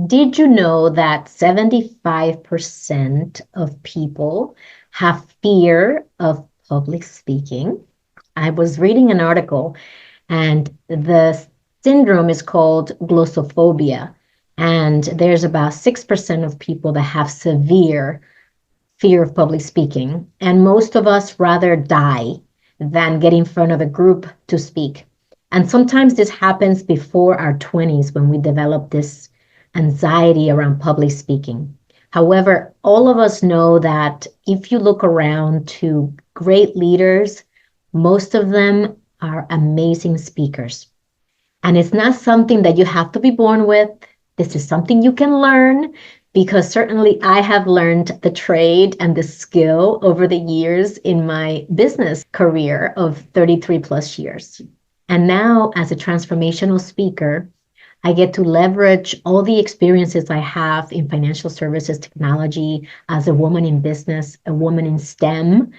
Did you know that 75% of people have fear of public speaking? I was reading an article, and the syndrome is called glossophobia. And there's about 6% of people that have severe fear of public speaking. And most of us rather die than get in front of a group to speak. And sometimes this happens before our 20s when we develop this anxiety around public speaking. However, all of us know that if you look around to great leaders, most of them are amazing speakers. And it's not something that you have to be born with. This is something you can learn because certainly I have learned the trade and the skill over the years in my business career of 33 plus years. And now, as a transformational speaker, I get to leverage all the experiences I have in financial services technology as a woman in business, a woman in STEM,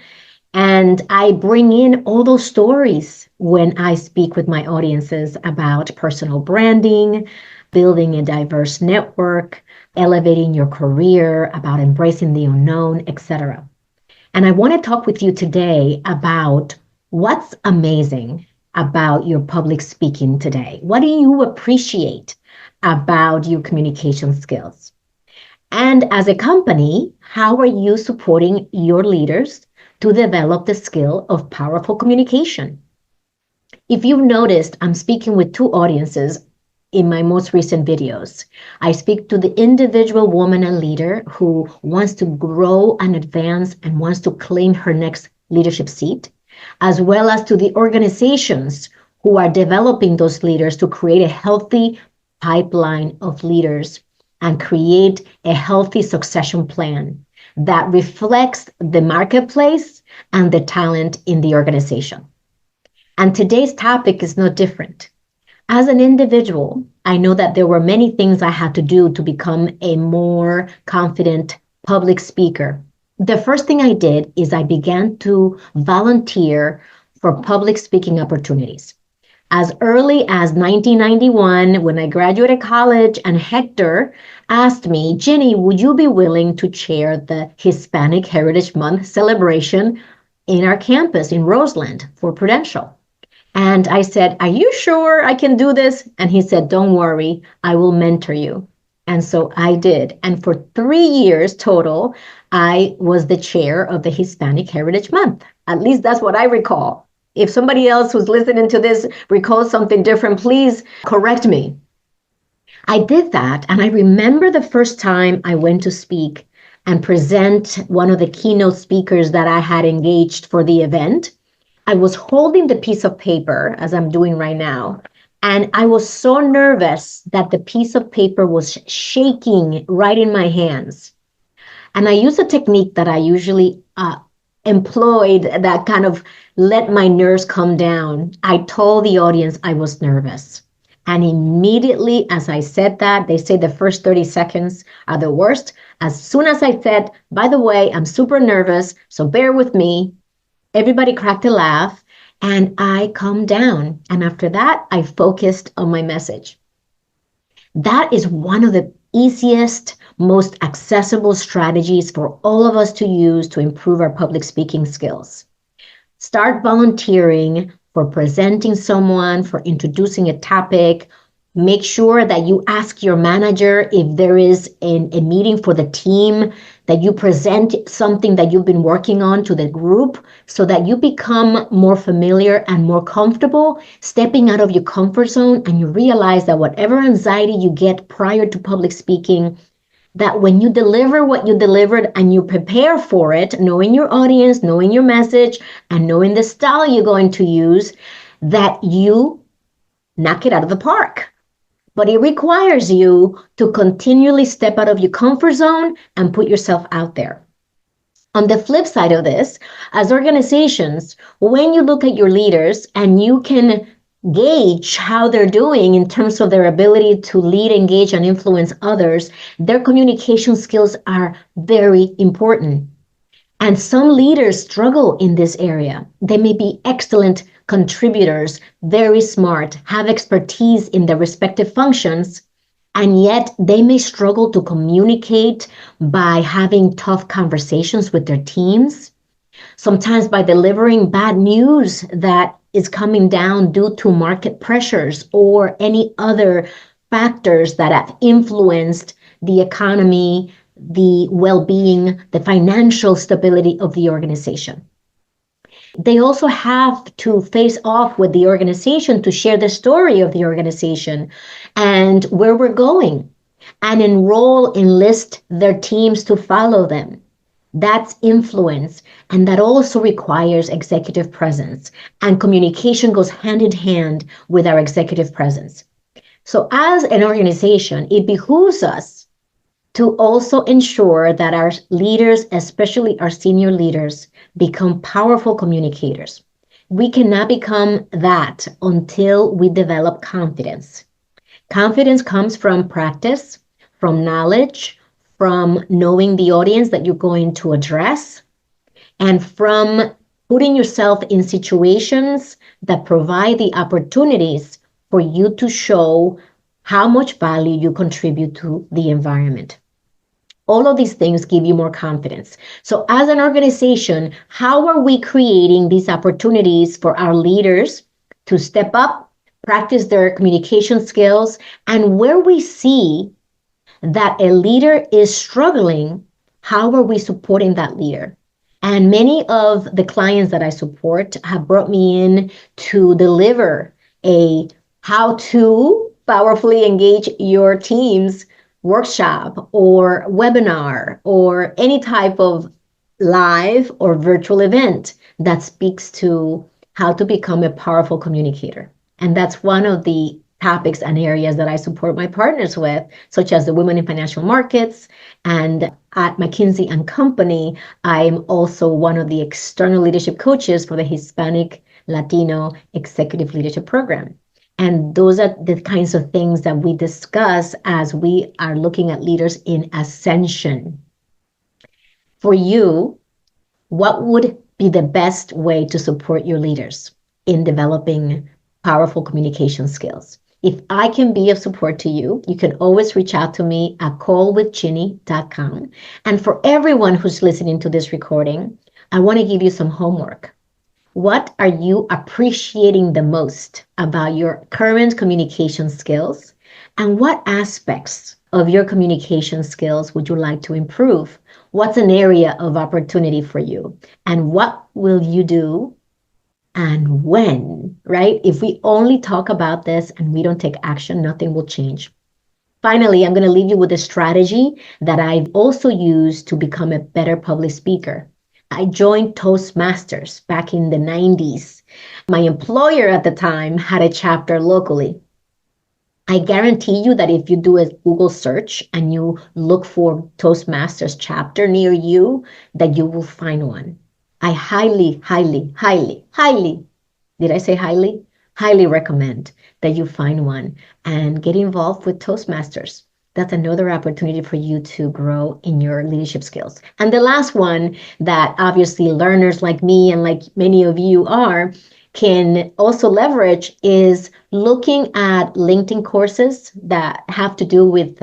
and I bring in all those stories when I speak with my audiences about personal branding, building a diverse network, elevating your career, about embracing the unknown, etc. And I want to talk with you today about what's amazing about your public speaking today. What do you appreciate about your communication skills? And as a company, how are you supporting your leaders to develop the skill of powerful communication? If you've noticed, I'm speaking with two audiences in my most recent videos. I speak to the individual woman and leader who wants to grow and advance and wants to claim her next leadership seat, as well as to the organizations who are developing those leaders to create a healthy pipeline of leaders and create a healthy succession plan that reflects the marketplace and the talent in the organization. And today's topic is no different. As an individual, I know that there were many things I had to do to become a more confident public speaker. The first thing I did is I began to volunteer for public speaking opportunities. As early as 1991, when I graduated college, and Hector asked me, Ginny, would you be willing to chair the Hispanic Heritage Month celebration in our campus in Roseland for Prudential? And I said, are you sure I can do this? And he said, don't worry, I will mentor you. And so I did. And for 3 years total, I was the chair of the Hispanic Heritage Month. At least that's what I recall. If somebody else who's listening to this recalls something different, please correct me. I did that, and I remember the first time I went to speak and present one of the keynote speakers that I had engaged for the event. I was holding the piece of paper, as I'm doing right now, and I was so nervous that the piece of paper was shaking right in my hands. And I used a technique that I usually employed that kind of let my nerves come down. I told the audience I was nervous. And immediately as I said that, they say the first 30 seconds are the worst. As soon as I said, by the way, I'm super nervous, so bear with me, everybody cracked a laugh and I calmed down. And after that, I focused on my message. That is one of the easiest, most accessible strategies for all of us to use to improve our public speaking skills. Start volunteering for presenting someone, for introducing a topic. Make sure that you ask your manager if there is a meeting for the team, that you present something that you've been working on to the group so that you become more familiar and more comfortable stepping out of your comfort zone, and you realize that whatever anxiety you get prior to public speaking, that when you deliver what you delivered and you prepare for it, knowing your audience, knowing your message, and knowing the style you're going to use, that you knock it out of the park. But it requires you to continually step out of your comfort zone and put yourself out there. On the flip side of this, as organizations, when you look at your leaders and you can gauge how they're doing in terms of their ability to lead, engage, and influence others, their communication skills are very important. And some leaders struggle in this area. They may be excellent contributors, very smart, have expertise in their respective functions, And yet they may struggle to communicate by having tough conversations with their teams, sometimes by delivering bad news that is coming down due to market pressures or any other factors that have influenced the economy, the well-being, the financial stability of the organization. They also have to face off with the organization to share the story of the organization and where we're going, and enlist their teams to follow them. That's influence, and that also requires executive presence. And communication goes hand in hand with our executive presence. So, as an organization, it behooves us to also ensure that our leaders, especially our senior leaders, become powerful communicators. We cannot become that until we develop confidence. Confidence comes from practice, from knowledge, from knowing the audience that you're going to address, and from putting yourself in situations that provide the opportunities for you to show how much value you contribute to the environment. All of these things give you more confidence. So, as an organization, how are we creating these opportunities for our leaders to step up, practice their communication skills, and where we see that a leader is struggling, how are we supporting that leader? And many of the clients that I support have brought me in to deliver a how to powerfully engage your teams workshop or webinar or any type of live or virtual event that speaks to how to become a powerful communicator. And that's one of the topics and areas that I support my partners with, such as the Women in Financial Markets. And at McKinsey and Company, I'm also one of the external leadership coaches for the Hispanic Latino Executive Leadership Program. And those are the kinds of things that we discuss as we are looking at leaders in ascension. For you, what would be the best way to support your leaders in developing powerful communication skills? If I can be of support to you, you can always reach out to me at callwithginny.com. And for everyone who's listening to this recording, I want to give you some homework. What are you appreciating the most about your current communication skills? And what aspects of your communication skills would you like to improve? What's an area of opportunity for you? And what will you do and when, right? If we only talk about this and we don't take action, nothing will change. Finally, I'm going to leave you with a strategy that I've also used to become a better public speaker. I joined Toastmasters back in the 90s. My employer at the time had a chapter locally. I guarantee you that if you do a Google search and you look for Toastmasters chapter near you, that you will find one. I highly, did I say highly? Highly recommend that you find one and get involved with Toastmasters. That's another opportunity for you to grow in your leadership skills. And the last one that obviously learners like me and like many of you can also leverage is looking at LinkedIn courses that have to do with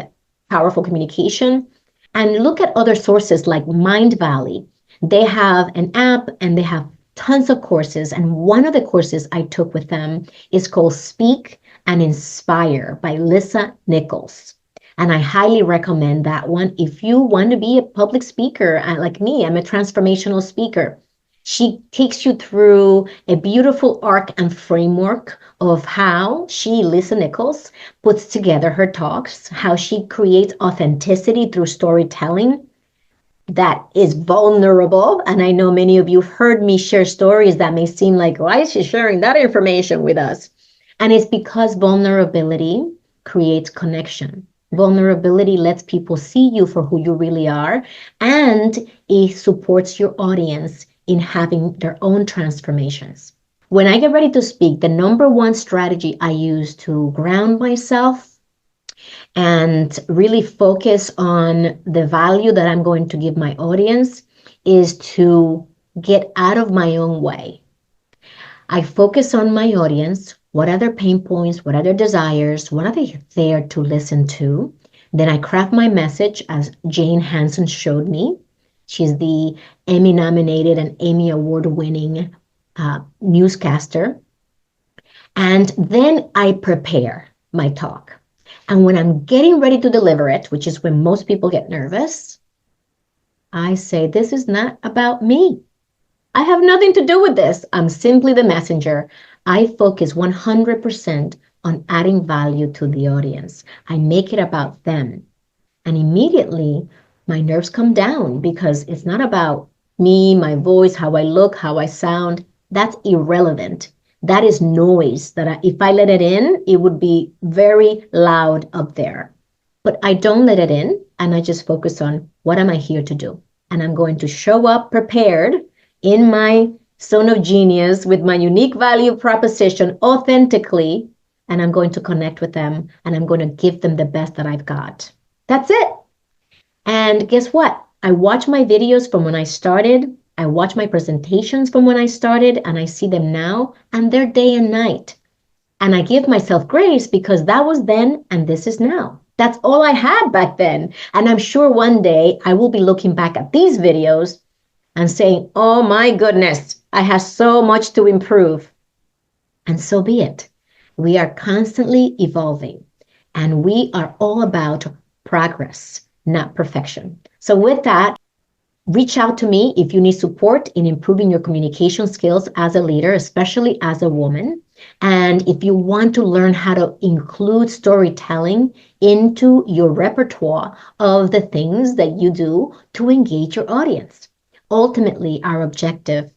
powerful communication, and look at other sources like Mindvalley. They have an app and they have tons of courses. And one of the courses I took with them is called Speak and Inspire by Lisa Nichols. And I highly recommend that one if you want to be a public speaker. Like me, I'm a transformational speaker. She takes you through a beautiful arc and framework of how she, Lisa Nichols, puts together her talks, how she creates authenticity through storytelling that is vulnerable. And I know many of you have heard me share stories that may seem like, why is she sharing that information with us? And it's because vulnerability creates connection. Vulnerability lets people see you for who you really are, and it supports your audience in having their own transformations. When I get ready to speak, the number one strategy I use to ground myself and really focus on the value that I'm going to give my audience is to get out of my own way. I focus on my audience, What are their pain points? What are their desires? What are they there to listen to? Then I craft my message as Jane Hansen showed me. She's the Emmy nominated and Emmy Award winning newscaster. And then I prepare my talk. And when I'm getting ready to deliver it, which is when most people get nervous, I say, this is not about me. I have nothing to do with this. I'm simply the messenger. I focus 100% on adding value to the audience. I make it about them. And immediately my nerves come down because it's not about me, my voice, how I look, how I sound. That's irrelevant. That is noise that if I let it in, it would be very loud up there. But I don't let it in and I just focus on what am I here to do? And I'm going to show up prepared in my zone of genius with my unique value proposition authentically. And I'm going to connect with them and I'm going to give them the best that I've got. That's it. And guess what? I watch my videos from when I started. I watch my presentations from when I started and I see them now and they're day and night. And I give myself grace because that was then and this is now. That's all I had back then. And I'm sure one day I will be looking back at these videos and saying, oh my goodness, I have so much to improve. And so be it. We are constantly evolving and we are all about progress, not perfection. So with that, reach out to me if you need support in improving your communication skills as a leader, especially as a woman. And if you want to learn how to include storytelling into your repertoire of the things that you do to engage your audience. Ultimately, our objective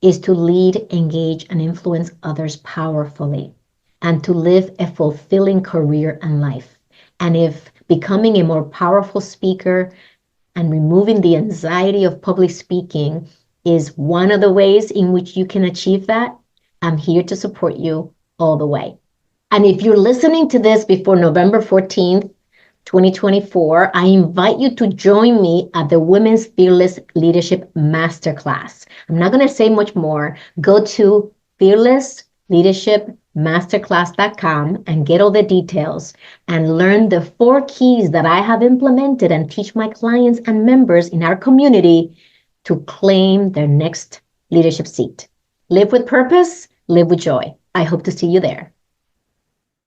is to lead, engage, and influence others powerfully and to live a fulfilling career and life. And if becoming a more powerful speaker and removing the anxiety of public speaking is one of the ways in which you can achieve that, I'm here to support you all the way. And if you're listening to this before November 14th, 2024, I invite you to join me at the Women's Fearless Leadership Masterclass. I'm not going to say much more. Go to fearlessleadershipmasterclass.com and get all the details and learn the 4 keys that I have implemented and teach my clients and members in our community to claim their next leadership seat. Live with purpose, live with joy. I hope to see you there.